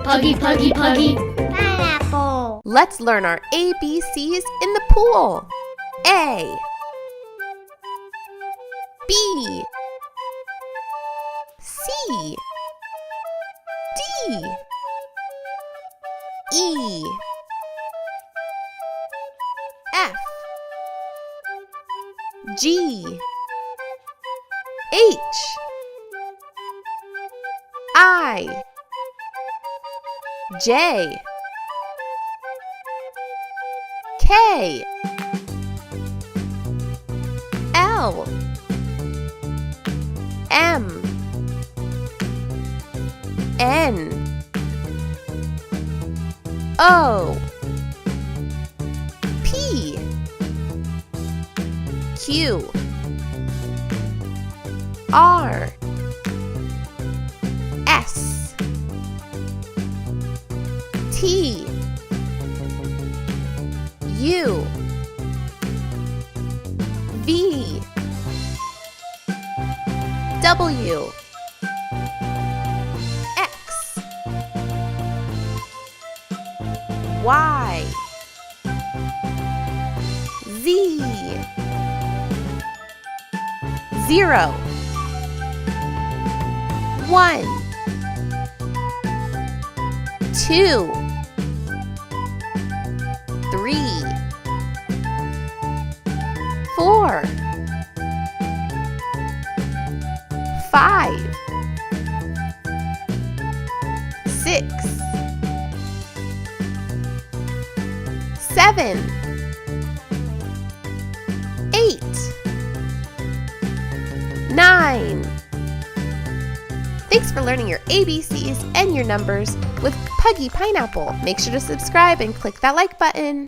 Puggy, Puggy, Puggy. Pineapple. Let's learn our ABCs in the pool. A, B, C, D, E, F, G, H, I, J, K, L, M, N, O, P, Q, R, S, T, U, V, W, X, Y, Z, 0, 1, 2, 3, 4, 5, 6, 7, 8, 9. Thanks for learning your ABCs and your numbers with Puggy Pineapple. Make sure to subscribe and click that like button.